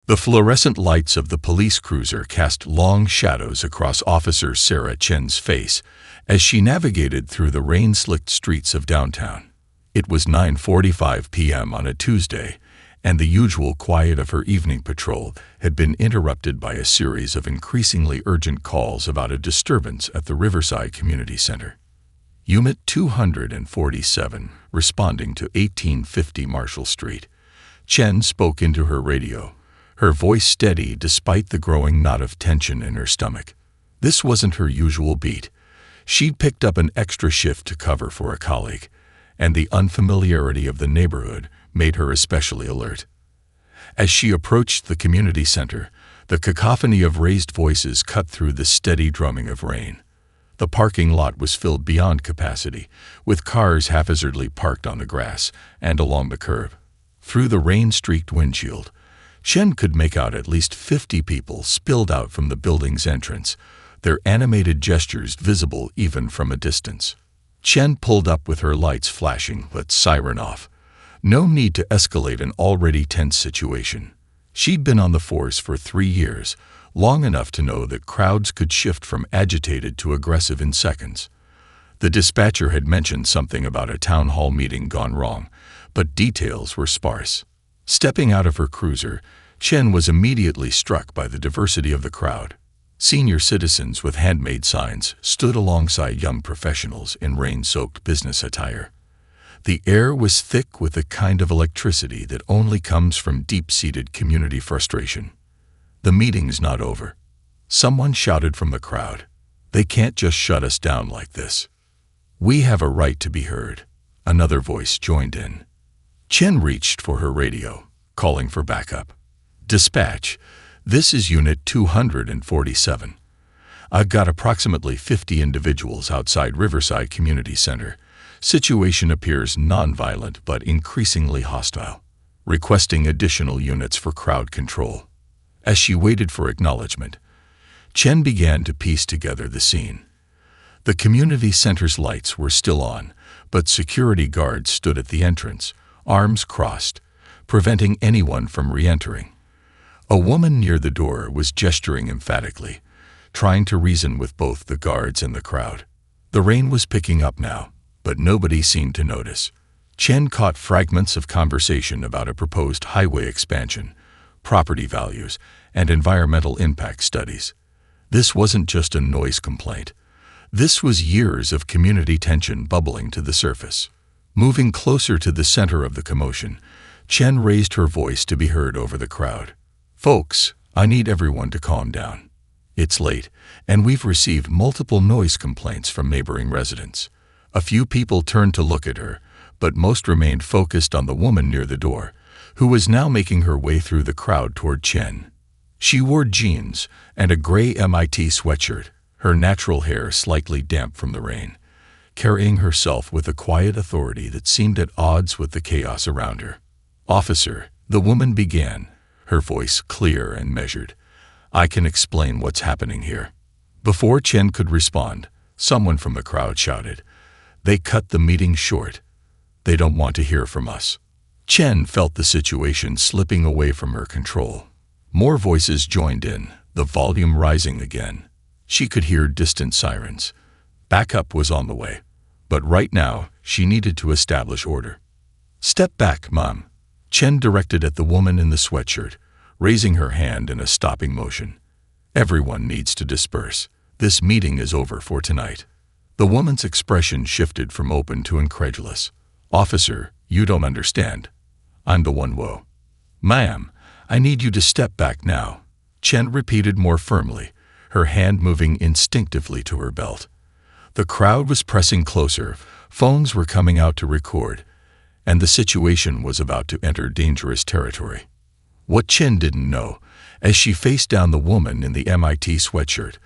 The fluorescent lights of the police cruiser cast long shadows across Officer Sarah Chen's face as she navigated through the rain-slicked streets of downtown. It was 9:45 p.m. on a Tuesday, and the usual quiet of her evening patrol had been interrupted by a series of increasingly urgent calls about a disturbance at the Riverside Community Center. Unit 247, responding to 1850 Marshall Street. Chen spoke into her radio, her voice steady despite the growing knot of tension in her stomach. This wasn't her usual beat. She'd picked up an extra shift to cover for a colleague, and the unfamiliarity of the neighborhood made her especially alert. As she approached the community center, the cacophony of raised voices cut through the steady drumming of rain. The parking lot was filled beyond capacity, with cars haphazardly parked on the grass and along the curb. Through the rain-streaked windshield, Chen could make out at least 50 people spilled out from the building's entrance, their animated gestures visible even from a distance. Chen pulled up with her lights flashing but siren off. No need to escalate an already tense situation. She'd been on the force for 3 years, long enough to know that crowds could shift from agitated to aggressive in seconds. The dispatcher had mentioned something about a town hall meeting gone wrong, but details were sparse. Stepping out of her cruiser, Chen was immediately struck by the diversity of the crowd. Senior citizens with handmade signs stood alongside young professionals in rain-soaked business attire. The air was thick with the kind of electricity that only comes from deep-seated community frustration. "The meeting's not over," someone shouted from the crowd. "They can't just shut us down like this. We have a right to be heard," another voice joined in. Chen reached for her radio, calling for backup. "Dispatch, this is Unit 247. I've got approximately 50 individuals outside Riverside Community Center. Situation appears nonviolent but increasingly hostile. Requesting additional units for crowd control." As she waited for acknowledgement, Chen began to piece together the scene. The community center's lights were still on, but security guards stood at the entrance, arms crossed, preventing anyone from re-entering. A woman near the door was gesturing emphatically, trying to reason with both the guards and the crowd. The rain was picking up now, but nobody seemed to notice. Chen caught fragments of conversation about a proposed highway expansion, property values, and environmental impact studies. This wasn't just a noise complaint. This was years of community tension bubbling to the surface. Moving closer to the center of the commotion, Chen raised her voice to be heard over the crowd. "Folks, I need everyone to calm down. It's late, and we've received multiple noise complaints from neighboring residents." A few people turned to look at her, but most remained focused on the woman near the door, who was now making her way through the crowd toward Chen. She wore jeans and a gray MIT sweatshirt, her natural hair slightly damp from the rain, carrying herself with a quiet authority that seemed at odds with the chaos around her. "Officer," the woman began, her voice clear and measured, "I can explain what's happening here." Before Chen could respond, someone from the crowd shouted, "They cut the meeting short. They don't want to hear from us." Chen felt the situation slipping away from her control. More voices joined in, the volume rising again. She could hear distant sirens. Backup was on the way, but right now she needed to establish order. "Step back, Mom," Chen directed at the woman in the sweatshirt, raising her hand in a stopping motion. "Everyone needs to disperse. This meeting is over for tonight." The woman's expression shifted from open to incredulous. "Officer, you don't understand. I'm the one. Whoa. Ma'am, I need you to step back now," Chen repeated more firmly, her hand moving instinctively to her belt. The crowd was pressing closer, phones were coming out to record, and the situation was about to enter dangerous territory. What Chen didn't know, as she faced down the woman in the MIT sweatshirt,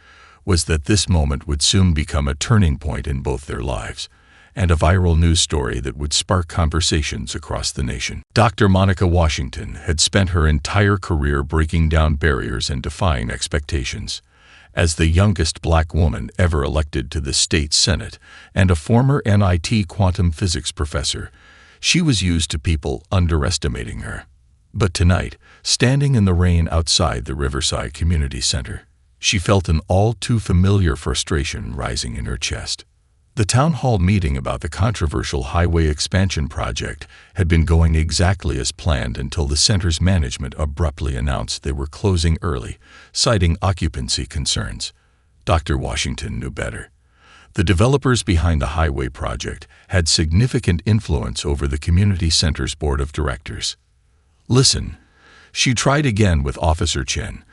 was that this moment would soon become a turning point in both their lives, and a viral news story that would spark conversations across the nation. Dr. Monica Washington had spent her entire career breaking down barriers and defying expectations. As the youngest black woman ever elected to the state senate and a former MIT quantum physics professor, she was used to people underestimating her. But tonight, standing in the rain outside the Riverside Community Center, she felt an all-too-familiar frustration rising in her chest. The town hall meeting about the controversial highway expansion project had been going exactly as planned until the center's management abruptly announced they were closing early, citing occupancy concerns. Dr. Washington knew better. The developers behind the highway project had significant influence over the community center's board of directors. "Listen," she tried again with Officer Chen,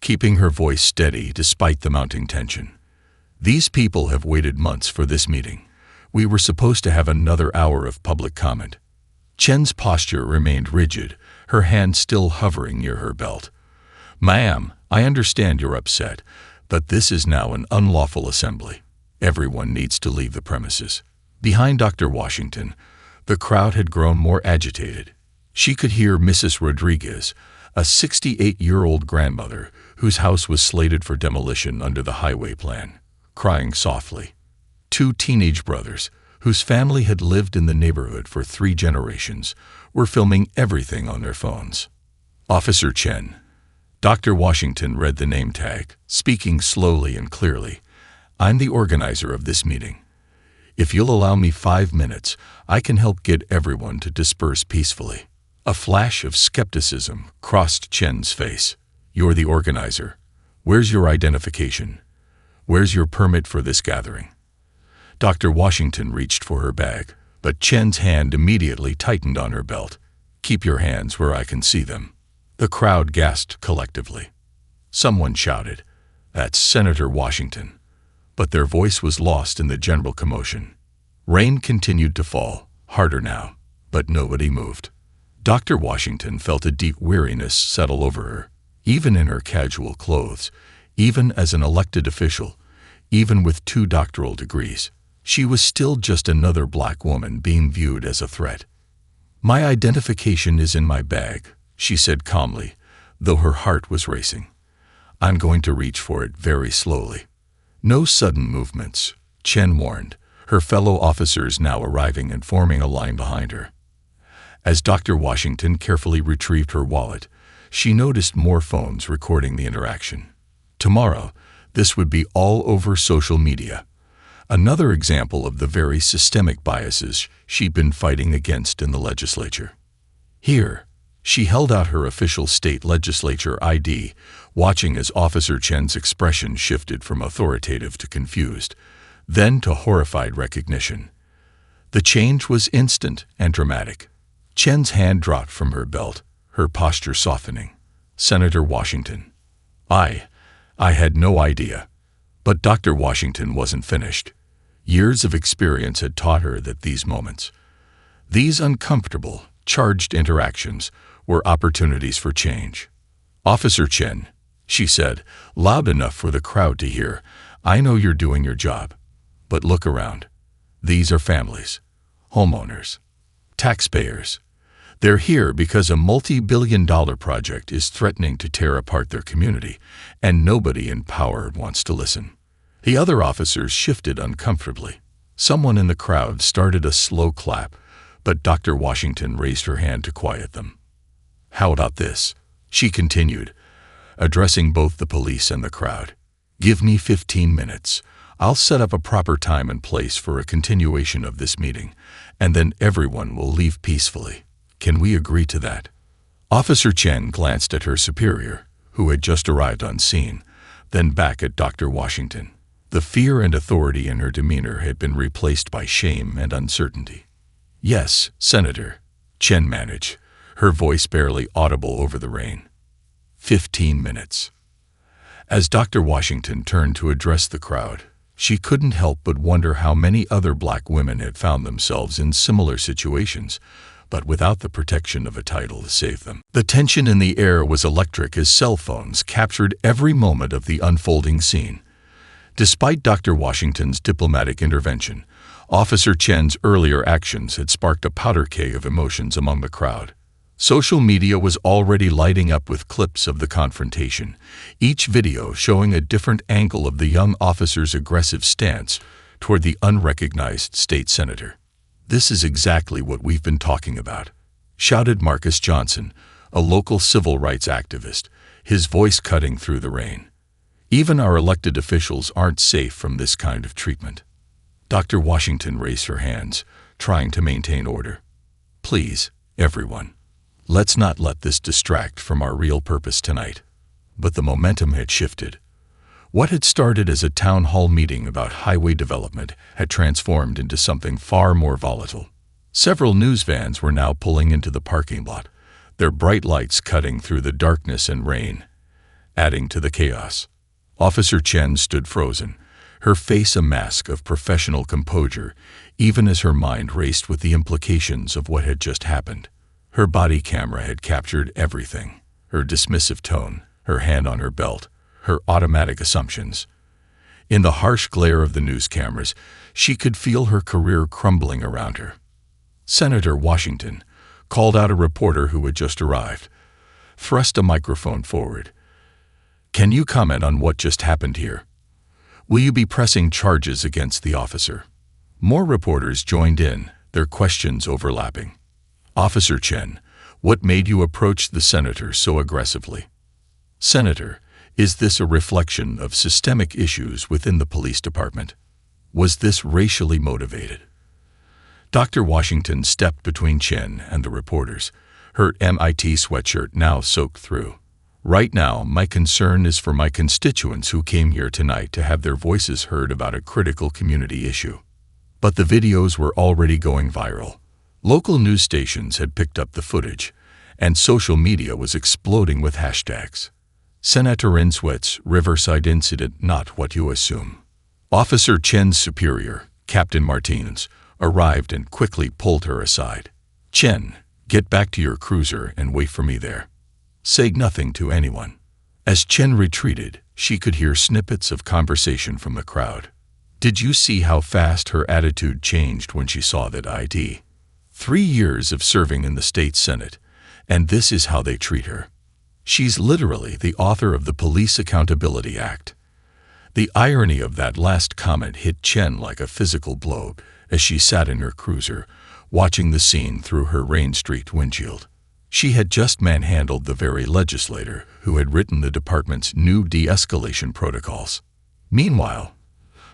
keeping her voice steady despite the mounting tension. "These people have waited months for this meeting. We were supposed to have another hour of public comment." Chen's posture remained rigid, her hand still hovering near her belt. "Ma'am, I understand you're upset, but this is now an unlawful assembly. Everyone needs to leave the premises." Behind Dr. Washington, the crowd had grown more agitated. She could hear Mrs. Rodriguez, a 68-year-old grandmother whose house was slated for demolition under the highway plan, crying softly. Two teenage brothers, whose family had lived in the neighborhood for 3 generations, were filming everything on their phones. "Officer Chen." Dr. Washington read the name tag, speaking slowly and clearly. "I'm the organizer of this meeting. If you'll allow me 5 minutes, I can help get everyone to disperse peacefully." A flash of skepticism crossed Chen's face. "You're the organizer. Where's your identification? Where's your permit for this gathering?" Dr. Washington reached for her bag, but Chen's hand immediately tightened on her belt. "Keep your hands where I can see them." The crowd gasped collectively. Someone shouted, "That's Senator Washington," but their voice was lost in the general commotion. Rain continued to fall, harder now, but nobody moved. Dr. Washington felt a deep weariness settle over her, even in her casual clothes, even as an elected official, even with 2 doctoral degrees. She was still just another black woman being viewed as a threat. "My identification is in my bag," she said calmly, though her heart was racing. "I'm going to reach for it very slowly." "No sudden movements," Chen warned, her fellow officers now arriving and forming a line behind her. As Dr. Washington carefully retrieved her wallet, she noticed more phones recording the interaction. Tomorrow, this would be all over social media. Another example of the very systemic biases she'd been fighting against in the legislature. "Here," she held out her official state legislature ID, watching as Officer Chen's expression shifted from authoritative to confused, then to horrified recognition. The change was instant and dramatic. Chen's hand dropped from her belt, her posture softening. "Senator Washington." I had no idea." But Dr. Washington wasn't finished. Years of experience had taught her that these moments, these uncomfortable, charged interactions, were opportunities for change. "Officer Chen," she said, loud enough for the crowd to hear, "I know you're doing your job. But look around. These are families, homeowners, taxpayers. They're here because a multi-billion-dollar project is threatening to tear apart their community, and nobody in power wants to listen." The other officers shifted uncomfortably. Someone in the crowd started a slow clap, but Dr. Washington raised her hand to quiet them. "How about this?" she continued, addressing both the police and the crowd. "Give me 15 minutes. I'll set up a proper time and place for a continuation of this meeting, and then everyone will leave peacefully. Can we agree to that?" Officer Chen glanced at her superior, who had just arrived on scene, then back at Dr. Washington. The fear and authority in her demeanor had been replaced by shame and uncertainty. "Yes, Senator," Chen managed, her voice barely audible over the rain. 15 minutes. As Dr. Washington turned to address the crowd, she couldn't help but wonder how many other black women had found themselves in similar situations, but without the protection of a title to save them. The tension in the air was electric as cell phones captured every moment of the unfolding scene. Despite Dr. Washington's diplomatic intervention, Officer Chen's earlier actions had sparked a powder keg of emotions among the crowd. Social media was already lighting up with clips of the confrontation, each video showing a different angle of the young officer's aggressive stance toward the unrecognized state senator. "This is exactly what we've been talking about," shouted Marcus Johnson, a local civil rights activist, his voice cutting through the rain. Even our elected officials aren't safe from this kind of treatment. Dr. Washington raised her hands, trying to maintain order. Please, everyone, let's not let this distract from our real purpose tonight. But the momentum had shifted. What had started as a town hall meeting about highway development had transformed into something far more volatile. Several news vans were now pulling into the parking lot, their bright lights cutting through the darkness and rain, adding to the chaos. Officer Chen stood frozen, her face a mask of professional composure, even as her mind raced with the implications of what had just happened. Her body camera had captured everything: her dismissive tone, her hand on her belt, her automatic assumptions. In the harsh glare of the news cameras, she could feel her career crumbling around her. Senator Washington called out a reporter who had just arrived, thrust a microphone forward. Can you comment on what just happened here? Will you be pressing charges against the officer? More reporters joined in, their questions overlapping. Officer Chen, what made you approach the senator so aggressively? Senator, is this a reflection of systemic issues within the police department? Was this racially motivated? Dr. Washington stepped between Chen and the reporters, her MIT sweatshirt now soaked through. Right now, my concern is for my constituents who came here tonight to have their voices heard about a critical community issue. But the videos were already going viral. Local news stations had picked up the footage, and social media was exploding with hashtags. Senator Inswit's Riverside incident not what you assume. Officer Chen's superior, Captain Martinez, arrived and quickly pulled her aside. Chen, get back to your cruiser and wait for me there. Say nothing to anyone. As Chen retreated, she could hear snippets of conversation from the crowd. Did you see how fast her attitude changed when she saw that ID? 3 years of serving in the state senate, and this is how they treat her. She's literally the author of the Police Accountability Act. The irony of that last comment hit Chen like a physical blow as she sat in her cruiser, watching the scene through her rain-streaked windshield. She had just manhandled the very legislator who had written the department's new de-escalation protocols. Meanwhile,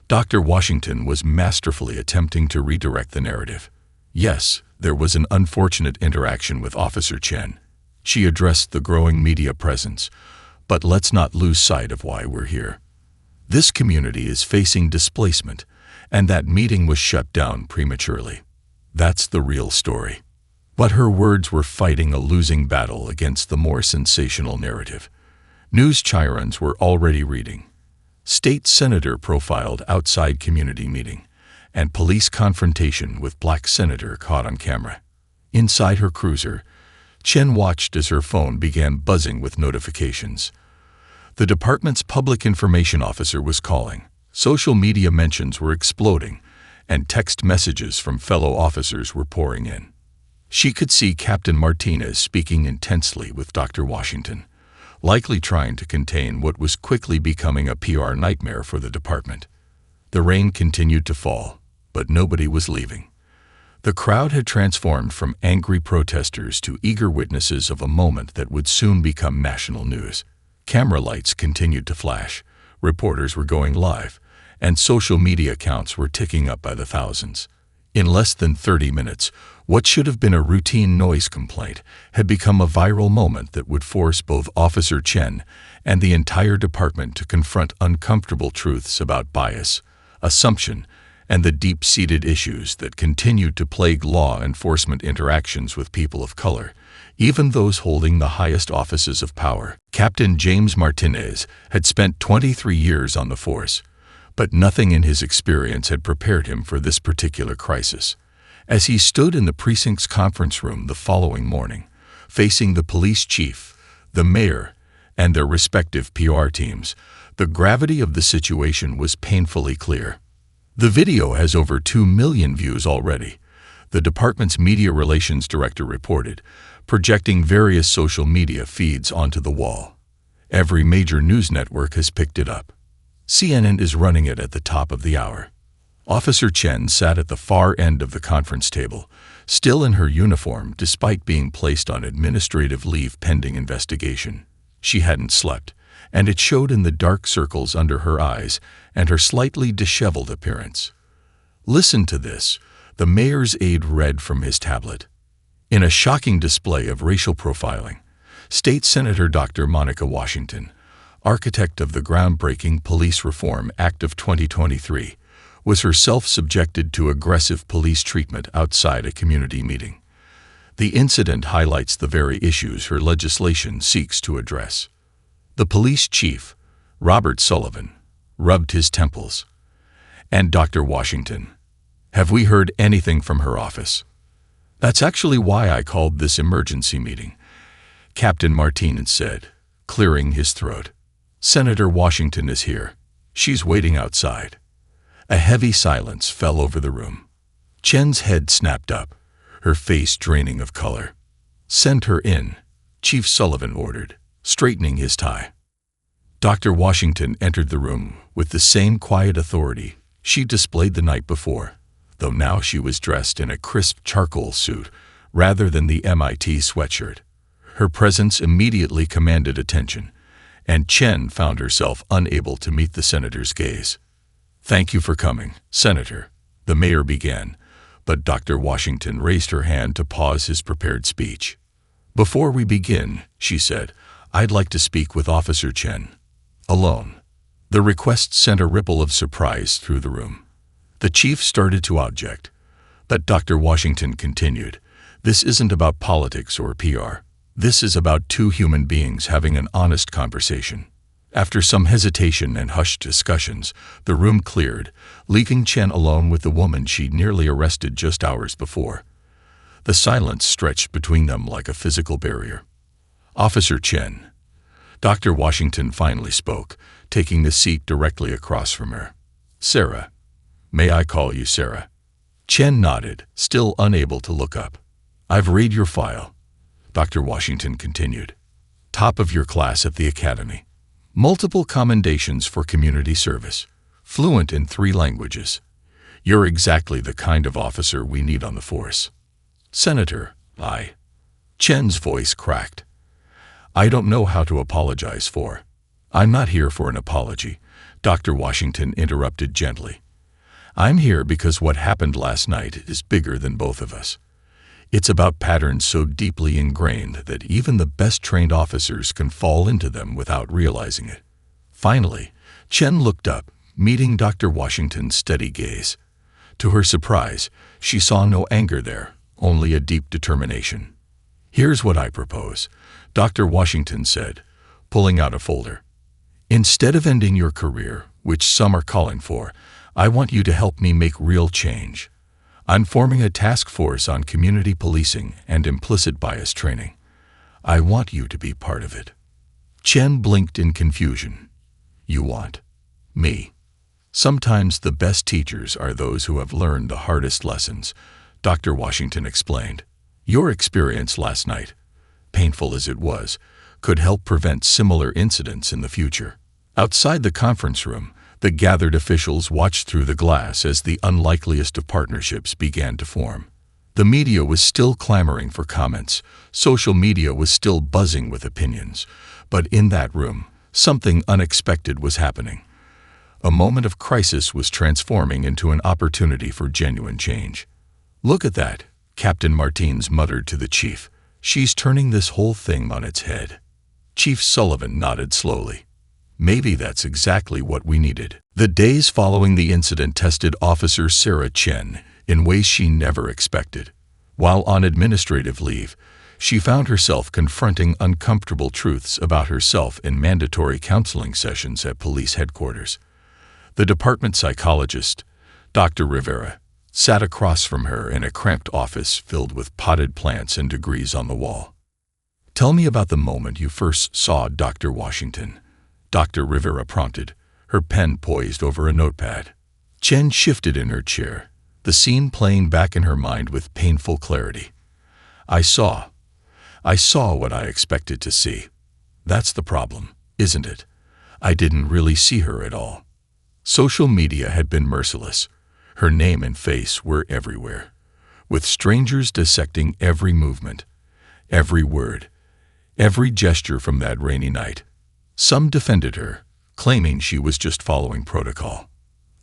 Dr. Washington was masterfully attempting to redirect the narrative. Yes, there was an unfortunate interaction with Officer Chen. She addressed the growing media presence, but let's not lose sight of why we're here. This community is facing displacement, and that meeting was shut down prematurely. That's the real story. But her words were fighting a losing battle against the more sensational narrative. News chyrons were already reading. State senator profiled outside community meeting, and police confrontation with black senator caught on camera. Inside her cruiser, Chen watched as her phone began buzzing with notifications. The department's public information officer was calling. Social media mentions were exploding, and text messages from fellow officers were pouring in. She could see Captain Martinez speaking intensely with Dr. Washington, likely trying to contain what was quickly becoming a PR nightmare for the department. The rain continued to fall, but nobody was leaving. The crowd had transformed from angry protesters to eager witnesses of a moment that would soon become national news. Camera lights continued to flash, reporters were going live, and social media accounts were ticking up by the thousands. In less than 30 minutes, what should have been a routine noise complaint had become a viral moment that would force both Officer Chen and the entire department to confront uncomfortable truths about bias, assumption, and the deep-seated issues that continued to plague law enforcement interactions with people of color, even those holding the highest offices of power. Captain James Martinez had spent 23 years on the force, but nothing in his experience had prepared him for this particular crisis. As he stood in the precinct's conference room the following morning, facing the police chief, the mayor, and their respective PR teams, the gravity of the situation was painfully clear. The video has over 2 million views already, the department's media relations director reported, projecting various social media feeds onto the wall. Every major news network has picked it up. CNN is running it at the top of the hour. Officer Chen sat at the far end of the conference table, still in her uniform despite being placed on administrative leave pending investigation. She hadn't slept, and it showed in the dark circles under her eyes and her slightly disheveled appearance. "Listen to this," the mayor's aide read from his tablet. In a shocking display of racial profiling, State Senator Dr. Monica Washington, architect of the groundbreaking Police Reform Act of 2023, was herself subjected to aggressive police treatment outside a community meeting. The incident highlights the very issues her legislation seeks to address. The police chief, Robert Sullivan, rubbed his temples. "And Dr. Washington, have we heard anything from her office?" "That's actually why I called this emergency meeting," Captain Martinez said, clearing his throat. "Senator Washington is here. She's waiting outside." A heavy silence fell over the room. Chen's head snapped up, her face draining of color. "Send her in," Chief Sullivan ordered, straightening his tie. Dr. Washington entered the room with the same quiet authority she displayed the night before, though now she was dressed in a crisp charcoal suit rather than the MIT sweatshirt. Her presence immediately commanded attention, and Chen found herself unable to meet the senator's gaze. "Thank you for coming, Senator," the mayor began, but Dr. Washington raised her hand to pause his prepared speech. "Before we begin," she said, "I'd like to speak with Officer Chen. Alone." The request sent a ripple of surprise through the room. The chief started to object, but Dr. Washington continued, "This isn't about politics or PR. This is about two human beings having an honest conversation." After some hesitation and hushed discussions, the room cleared, leaving Chen alone with the woman she'd nearly arrested just hours before. The silence stretched between them like a physical barrier. "Officer Chen." Dr. Washington finally spoke, taking the seat directly across from her. "Sarah. May I call you Sarah?" Chen nodded, still unable to look up. "I've read your file," Dr. Washington continued. "Top of your class at the academy. Multiple commendations for community service. Fluent in 3 languages. You're exactly the kind of officer we need on the force." "Senator, Chen's voice cracked. "I don't know how to apologize for." "I'm not here for an apology," Dr. Washington interrupted gently. "I'm here because what happened last night is bigger than both of us. It's about patterns so deeply ingrained that even the best trained officers can fall into them without realizing it." Finally, Chen looked up, meeting Dr. Washington's steady gaze. To her surprise, she saw no anger there, only a deep determination. "Here's what I propose," Dr. Washington said, pulling out a folder. "Instead of ending your career, which some are calling for, I want you to help me make real change. I'm forming a task force on community policing and implicit bias training. I want you to be part of it." Chen blinked in confusion. "You want me?" "Sometimes the best teachers are those who have learned the hardest lessons," Dr. Washington explained. "Your experience last night, painful as it was, could help prevent similar incidents in the future." Outside the conference room, the gathered officials watched through the glass as the unlikeliest of partnerships began to form. The media was still clamoring for comments, social media was still buzzing with opinions, but in that room, something unexpected was happening. A moment of crisis was transforming into an opportunity for genuine change. "Look at that," Captain Martinez muttered to the chief. "She's turning this whole thing on its head." Chief Sullivan nodded slowly. "Maybe that's exactly what we needed." The days following the incident tested Officer Sarah Chen in ways she never expected. While on administrative leave, she found herself confronting uncomfortable truths about herself in mandatory counseling sessions at police headquarters. The department psychologist, Dr. Rivera, sat across from her in a cramped office filled with potted plants and degrees on the wall. "Tell me about the moment you first saw Dr. Washington," Dr. Rivera prompted, her pen poised over a notepad. Chen shifted in her chair, the scene playing back in her mind with painful clarity. I saw what I expected to see. That's the problem, isn't it? I didn't really see her at all. Social media had been merciless. Her name and face were everywhere. with strangers dissecting every movement, every word, every gesture from that rainy night. Some defended her, claiming she was just following protocol.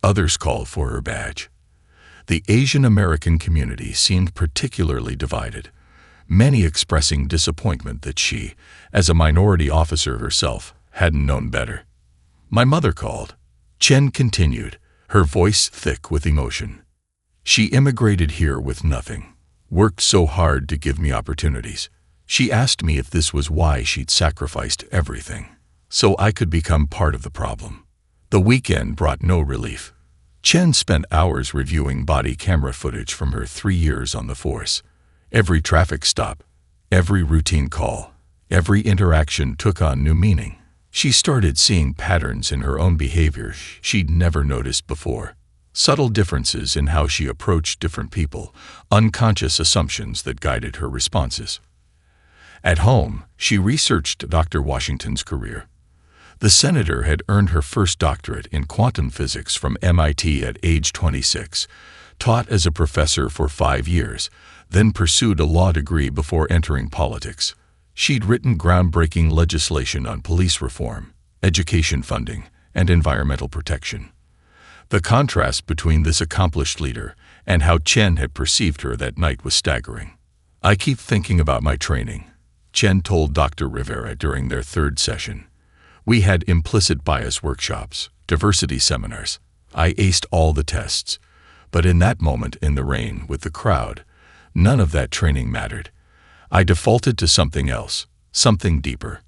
Others called for her badge. The Asian American community seemed particularly divided, many expressing disappointment that she, as a minority officer herself, hadn't known better. My mother called. Chen continued, her voice thick with emotion. She immigrated here with nothing, worked so hard to give me opportunities. She asked me if this was why she'd sacrificed everything, so I could become part of the problem. The weekend brought no relief. Chen spent hours reviewing body camera footage from her 3 years on the force. Every traffic stop, every routine call, every interaction took on new meaning. She started seeing patterns in her own behavior she'd never noticed before. Subtle differences in how she approached different people, unconscious assumptions that guided her responses. At home, she researched Dr. Washington's career. The senator had earned her first doctorate in quantum physics from MIT at age 26, taught as a professor for 5 years, then pursued a law degree before entering politics. She'd written groundbreaking legislation on police reform, education funding, and environmental protection. The contrast between this accomplished leader and how Chen had perceived her that night was staggering. "I keep thinking about my training," Chen told Dr. Rivera during their 3rd session. "We had implicit bias workshops, diversity seminars. I aced all the tests. But in that moment in the rain with the crowd, none of that training mattered. I defaulted to something else, something deeper."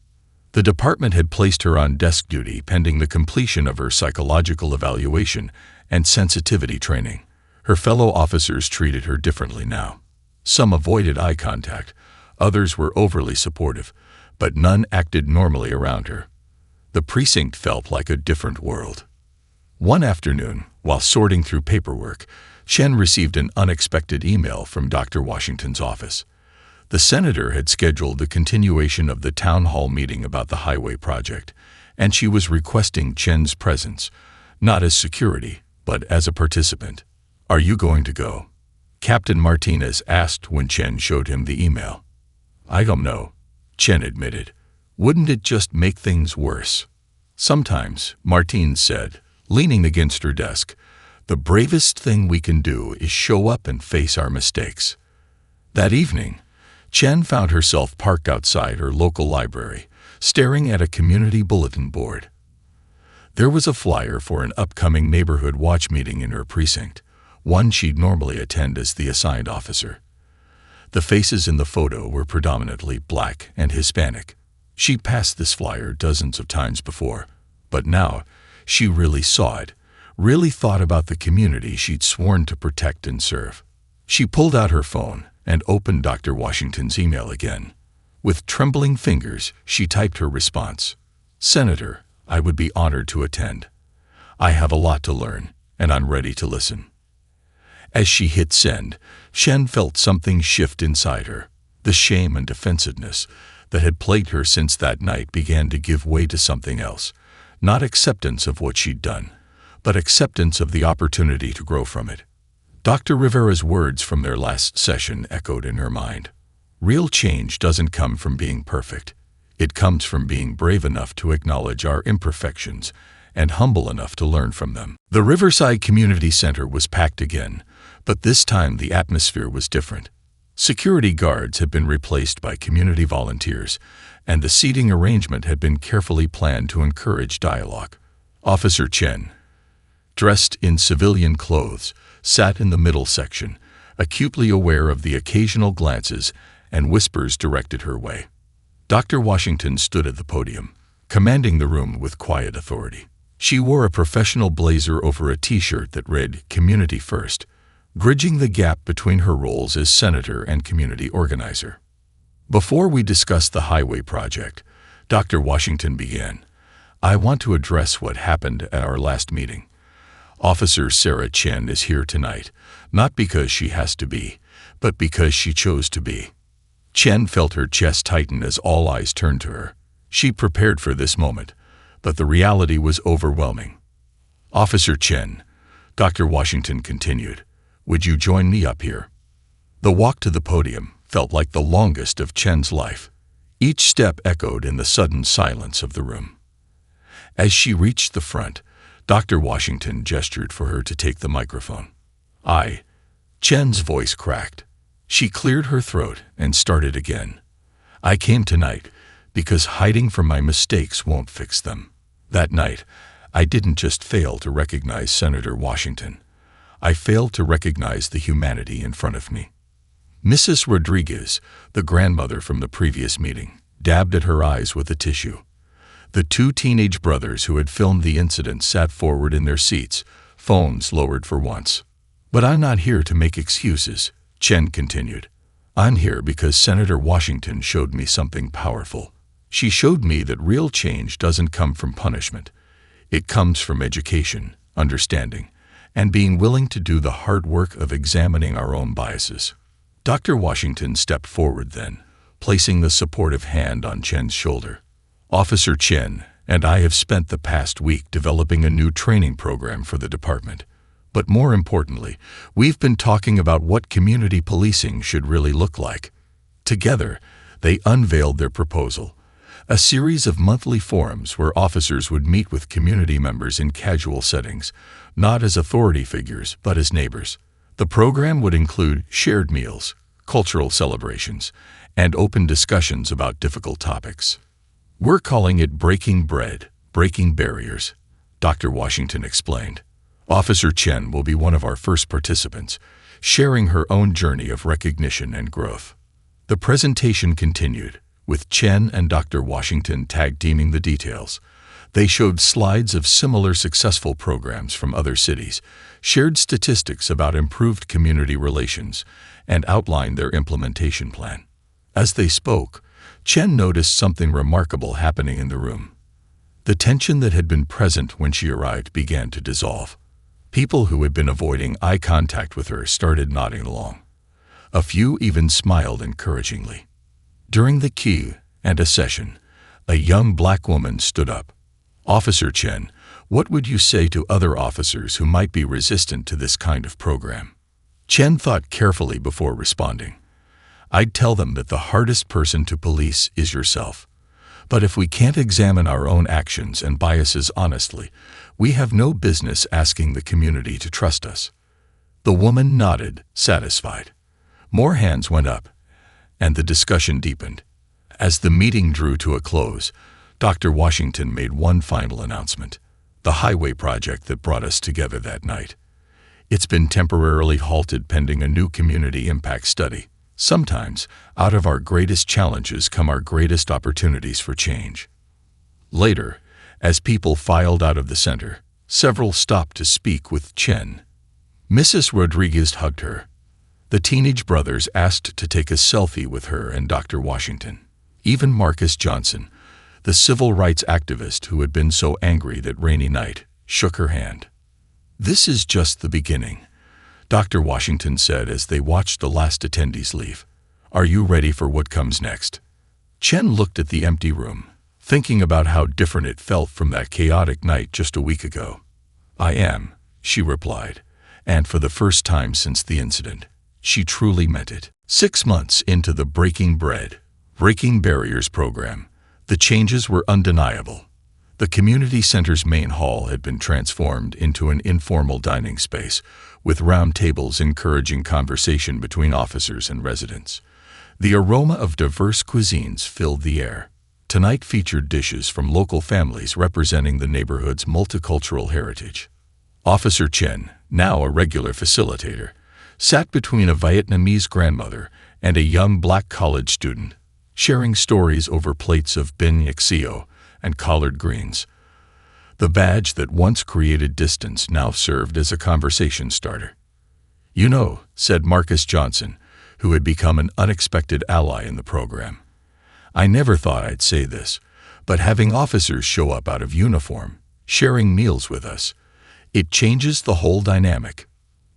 The department had placed her on desk duty pending the completion of her psychological evaluation and sensitivity training. Her fellow officers treated her differently now. Some avoided eye contact, others were overly supportive, but none acted normally around her. The precinct felt like a different world. One afternoon, while sorting through paperwork, Chen received an unexpected email from Dr. Washington's office. The senator had scheduled the continuation of the town hall meeting about the highway project, and she was requesting Chen's presence, not as security, but as a participant. "Are you going to go?" Captain Martinez asked when Chen showed him the email. "I don't know," Chen admitted. "Wouldn't it just make things worse?" "Sometimes," Martinez said, leaning against her desk, "the bravest thing we can do is show up and face our mistakes." That evening, Chen found herself parked outside her local library, staring at a community bulletin board. There was a flyer for an upcoming neighborhood watch meeting in her precinct, one she'd normally attend as the assigned officer. The faces in the photo were predominantly Black and Hispanic. She passed this flyer dozens of times before, but now she really saw it, really thought about the community she'd sworn to protect and serve. She pulled out her phone and opened Dr. Washington's email again. With trembling fingers, she typed her response. "Senator, I would be honored to attend. I have a lot to learn, and I'm ready to listen." As she hit send, Chen felt something shift inside her. The shame and defensiveness that had plagued her since that night began to give way to something else. Not acceptance of what she'd done, but acceptance of the opportunity to grow from it. Dr. Rivera's words from their last session echoed in her mind. Real change doesn't come from being perfect. It comes from being brave enough to acknowledge our imperfections and humble enough to learn from them. The Riverside Community Center was packed again, but this time the atmosphere was different. Security guards had been replaced by community volunteers, and the seating arrangement had been carefully planned to encourage dialogue. Officer Chen, dressed in civilian clothes, sat in the middle section, acutely aware of the occasional glances and whispers directed her way. Dr. Washington stood at the podium, commanding the room with quiet authority. She wore a professional blazer over a t-shirt that read "Community First," bridging the gap between her roles as senator and community organizer. "Before we discuss the highway project," Dr. Washington began, "I want to address what happened at our last meeting. Officer Sarah Chen is here tonight, not because she has to be, but because she chose to be." Chen felt her chest tighten as all eyes turned to her. She prepared for this moment, but the reality was overwhelming. "Officer Chen," Dr. Washington continued, "would you join me up here?" The walk to the podium felt like the longest of Chen's life. Each step echoed in the sudden silence of the room. As she reached the front, Dr. Washington gestured for her to take the microphone. Chen's voice cracked. She cleared her throat and started again. I came tonight because hiding from my mistakes won't fix them. That night, I didn't just fail to recognize Senator Washington. I failed to recognize the humanity in front of me. Mrs. Rodriguez, the grandmother from the previous meeting, dabbed at her eyes with a tissue. The two teenage brothers who had filmed the incident sat forward in their seats, phones lowered for once. But I'm not here to make excuses, Chen continued. I'm here because Senator Washington showed me something powerful. She showed me that real change doesn't come from punishment. It comes from education, understanding, and being willing to do the hard work of examining our own biases. Dr. Washington stepped forward then, placing the supportive hand on Chen's shoulder. Officer Chen and I have spent the past week developing a new training program for the department. But more importantly, we've been talking about what community policing should really look like. Together, they unveiled their proposal, a series of monthly forums where officers would meet with community members in casual settings, not as authority figures, but as neighbors. The program would include shared meals, cultural celebrations, and open discussions about difficult topics. We're calling it Breaking Bread, Breaking Barriers, Dr. Washington explained. Officer Chen will be one of our first participants, sharing her own journey of recognition and growth. The presentation continued, with Chen and Dr. Washington tag-teaming the details. They showed slides of similar successful programs from other cities, shared statistics about improved community relations, and outlined their implementation plan. As they spoke, Chen noticed something remarkable happening in the room. The tension that had been present when she arrived began to dissolve. People who had been avoiding eye contact with her started nodding along. A few even smiled encouragingly. During the Q&A session, a young black woman stood up. Officer Chen, what would you say to other officers who might be resistant to this kind of program? Chen thought carefully before responding. I'd tell them that the hardest person to police is yourself. But if we can't examine our own actions and biases honestly, we have no business asking the community to trust us. The woman nodded, satisfied. More hands went up, and the discussion deepened. As the meeting drew to a close, Dr. Washington made one final announcement: the highway project that brought us together that night. It's been temporarily halted pending a new community impact study. Sometimes, out of our greatest challenges come our greatest opportunities for change. Later, as people filed out of the center, several stopped to speak with Chen. Mrs. Rodriguez hugged her. The teenage brothers asked to take a selfie with her and Dr. Washington. Even Marcus Johnson, the civil rights activist who had been so angry that rainy night, shook her hand. This is just the beginning, Dr. Washington said as they watched the last attendees leave. Are you ready for what comes next? Chen looked at the empty room, thinking about how different it felt from that chaotic night just a week ago. I am, she replied, and for the first time since the incident, she truly meant it. 6 months into the Breaking Bread, Breaking Barriers program, the changes were undeniable. The community center's main hall had been transformed into an informal dining space, with round tables encouraging conversation between officers and residents. The aroma of diverse cuisines filled the air. Tonight featured dishes from local families representing the neighborhood's multicultural heritage. Officer Chen, now a regular facilitator, sat between a Vietnamese grandmother and a young black college student, sharing stories over plates of binh xio and collard greens. The badge that once created distance now served as a conversation starter. You know, said Marcus Johnson, who had become an unexpected ally in the program. I never thought I'd say this, but having officers show up out of uniform, sharing meals with us, it changes the whole dynamic.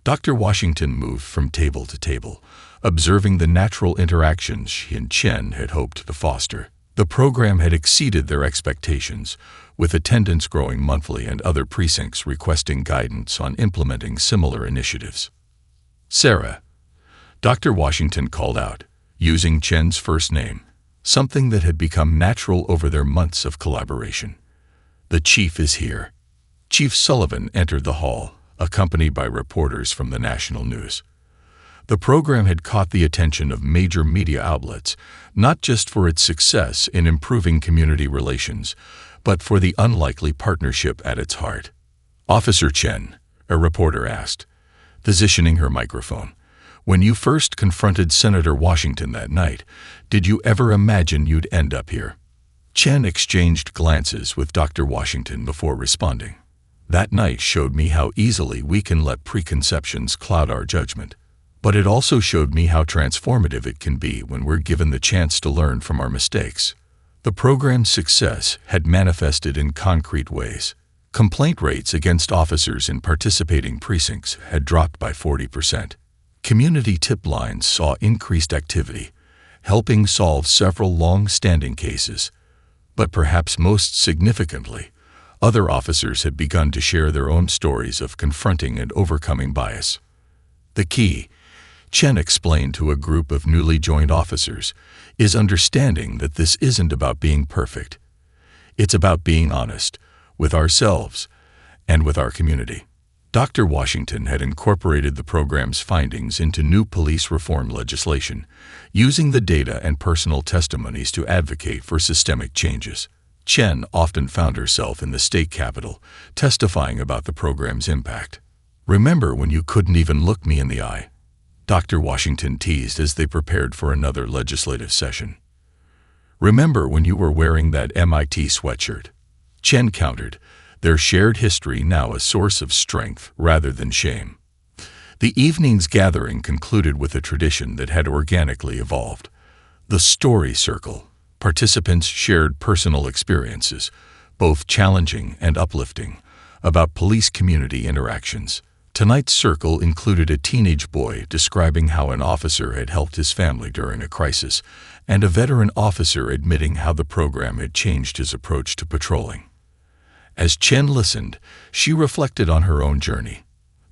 Dr. Washington moved from table to table, observing the natural interactions she and Chen had hoped to foster. The program had exceeded their expectations, with attendance growing monthly and other precincts requesting guidance on implementing similar initiatives. Sarah, Dr. Washington called out, using Chen's first name, something that had become natural over their months of collaboration. "The chief is here." Chief Sullivan entered the hall, accompanied by reporters from the national news. The program had caught the attention of major media outlets, not just for its success in improving community relations, but for the unlikely partnership at its heart. "Officer Chen," a reporter asked, positioning her microphone, "when you first confronted Senator Washington that night, did you ever imagine you'd end up here?" Chen exchanged glances with Dr. Washington before responding. "That night showed me how easily we can let preconceptions cloud our judgment. But it also showed me how transformative it can be when we're given the chance to learn from our mistakes." The program's success had manifested in concrete ways. Complaint rates against officers in participating precincts had dropped by 40%. Community tip lines saw increased activity, helping solve several long-standing cases. But perhaps most significantly, other officers had begun to share their own stories of confronting and overcoming bias. "The key," Chen explained to a group of newly joined officers, "is understanding that this isn't about being perfect. It's about being honest with ourselves and with our community." Dr. Washington had incorporated the program's findings into new police reform legislation, using the data and personal testimonies to advocate for systemic changes. Chen often found herself in the state capitol, testifying about the program's impact. "Remember when you couldn't even look me in the eye?" Dr. Washington teased as they prepared for another legislative session. "Remember when you were wearing that MIT sweatshirt?" Chen countered, their shared history now a source of strength rather than shame. The evening's gathering concluded with a tradition that had organically evolved. The Story Circle. Participants shared personal experiences, both challenging and uplifting, about police community interactions. Tonight's circle included a teenage boy describing how an officer had helped his family during a crisis, and a veteran officer admitting how the program had changed his approach to patrolling. As Chen listened, she reflected on her own journey.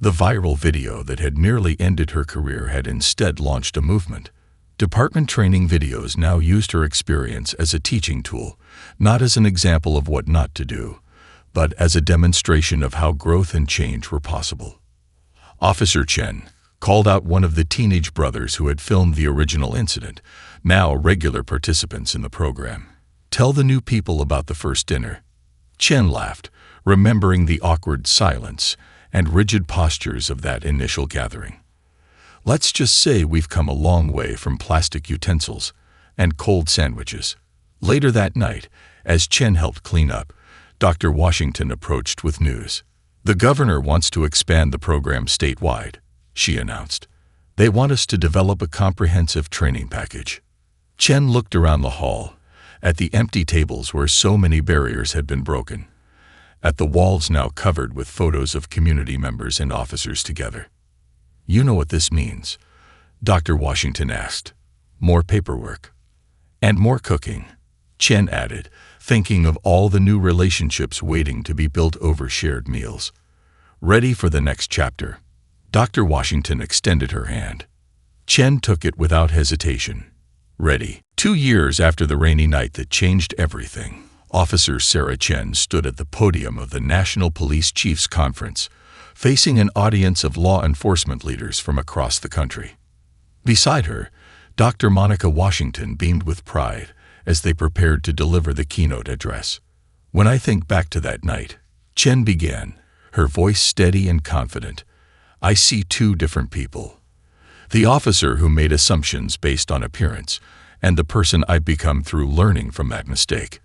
The viral video that had nearly ended her career had instead launched a movement. Department training videos now used her experience as a teaching tool, not as an example of what not to do, but as a demonstration of how growth and change were possible. Officer Chen called out one of the teenage brothers who had filmed the original incident, now regular participants in the program. "Tell the new people about the first dinner." Chen laughed, remembering the awkward silence and rigid postures of that initial gathering. "Let's just say we've come a long way from plastic utensils and cold sandwiches." Later that night, as Chen helped clean up, Dr. Washington approached with news. "The governor wants to expand the program statewide," she announced. "They want us to develop a comprehensive training package." Chen looked around the hall, at the empty tables where so many barriers had been broken, at the walls now covered with photos of community members and officers together. "You know what this means?" Dr. Washington asked. "More paperwork. And more cooking," Chen added, thinking of all the new relationships waiting to be built over shared meals. "Ready for the next chapter?" Dr. Washington extended her hand. Chen took it without hesitation. "Ready." 2 years after the rainy night that changed everything, Officer Sarah Chen stood at the podium of the National Police Chiefs Conference, facing an audience of law enforcement leaders from across the country. Beside her, Dr. Monica Washington beamed with pride as they prepared to deliver the keynote address. "When I think back to that night," Chen began, her voice steady and confident, "I see 2 different people. The officer who made assumptions based on appearance, and the person I've become through learning from that mistake.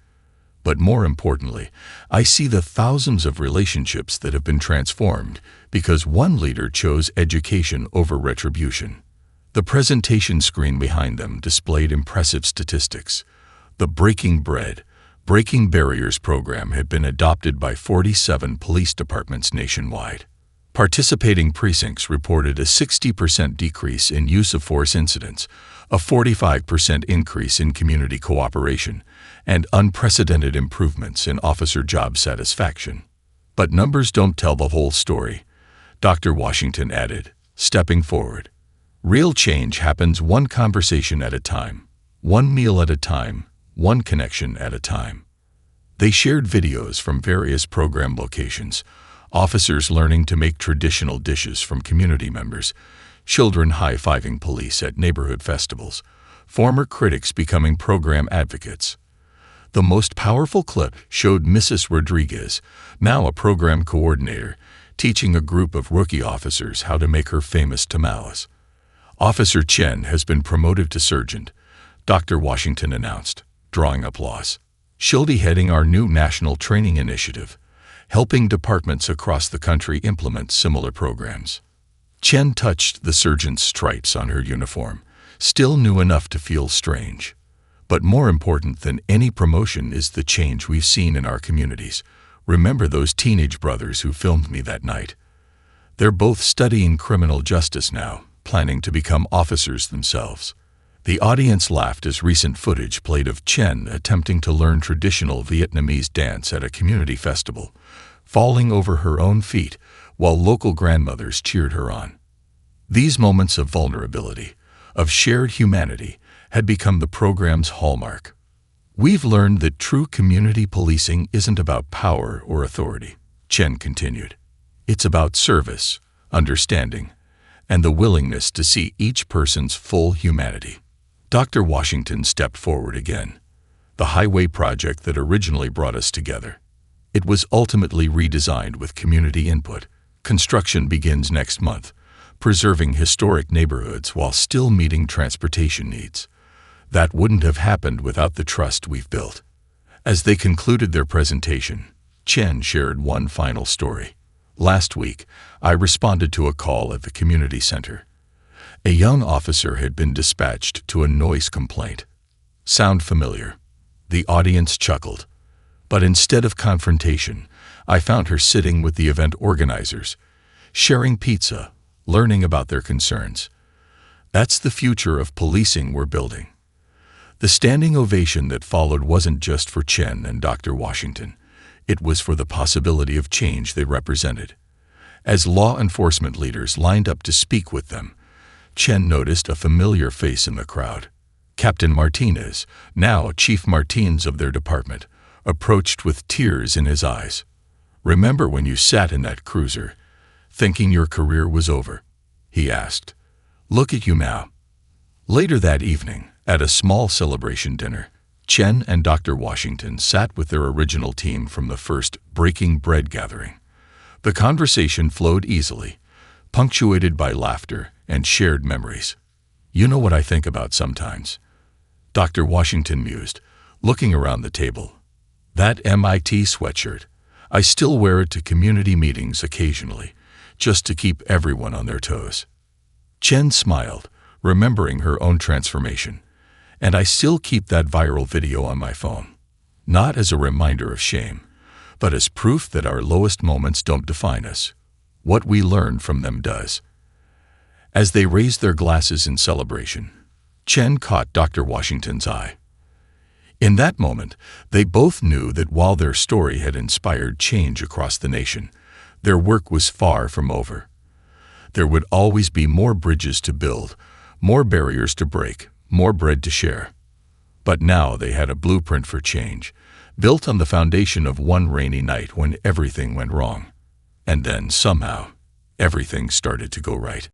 But more importantly, I see the thousands of relationships that have been transformed because one leader chose education over retribution." The presentation screen behind them displayed impressive statistics. The Breaking Bread, Breaking Barriers program had been adopted by 47 police departments nationwide. Participating precincts reported a 60% decrease in use of force incidents, a 45% increase in community cooperation, and unprecedented improvements in officer job satisfaction. "But numbers don't tell the whole story," Dr. Washington added, stepping forward. Real change happens one conversation at a time, one meal at a time, one connection at a time. They shared videos from various program locations, officers learning to make traditional dishes from community members, children high-fiving police at neighborhood festivals, former critics becoming program advocates. The most powerful clip showed Mrs. Rodriguez, now a program coordinator, teaching a group of rookie officers how to make her famous tamales. Officer Chen has been promoted to sergeant, Dr. Washington announced, drawing applause. She'll be heading our new national training initiative, helping departments across the country implement similar programs. Chen touched the sergeant's stripes on her uniform, still new enough to feel strange. But more important than any promotion is the change we've seen in our communities. Remember those teenage brothers who filmed me that night? They're both studying criminal justice now, planning to become officers themselves. The audience laughed as recent footage played of Chen attempting to learn traditional Vietnamese dance at a community festival, falling over her own feet while local grandmothers cheered her on. These moments of vulnerability, of shared humanity, had become the program's hallmark. We've learned that true community policing isn't about power or authority, Chen continued. It's about service, understanding, and the willingness to see each person's full humanity. Dr. Washington stepped forward again. The highway project that originally brought us together. It was ultimately redesigned with community input. Construction begins next month, preserving historic neighborhoods while still meeting transportation needs. That wouldn't have happened without the trust we've built. As they concluded their presentation, Chen shared one final story. Last week, I responded to a call at the community center. A young officer had been dispatched to a noise complaint. Sound familiar? The audience chuckled. But instead of confrontation, I found her sitting with the event organizers, sharing pizza, learning about their concerns. That's the future of policing we're building. The standing ovation that followed wasn't just for Chen and Dr. Washington. It was for the possibility of change they represented. As law enforcement leaders lined up to speak with them, Chen noticed a familiar face in the crowd. Captain Martinez, now Chief Martins of their department, approached with tears in his eyes. "Remember when you sat in that cruiser, thinking your career was over?" he asked. "Look at you now." Later that evening, at a small celebration dinner, Chen and Dr. Washington sat with their original team from the first Breaking Bread gathering. The conversation flowed easily, punctuated by laughter and shared memories. "You know what I think about sometimes?" Dr. Washington mused, looking around the table. "That MIT sweatshirt. I still wear it to community meetings occasionally, just to keep everyone on their toes." Chen smiled, remembering her own transformation. "And I still keep that viral video on my phone. Not as a reminder of shame, but as proof that our lowest moments don't define us. What we learn from them does." As they raised their glasses in celebration, Chen caught Dr. Washington's eye. In that moment, they both knew that while their story had inspired change across the nation, their work was far from over. There would always be more bridges to build, more barriers to break, more bread to share. But now they had a blueprint for change, built on the foundation of one rainy night when everything went wrong. And then, somehow, everything started to go right.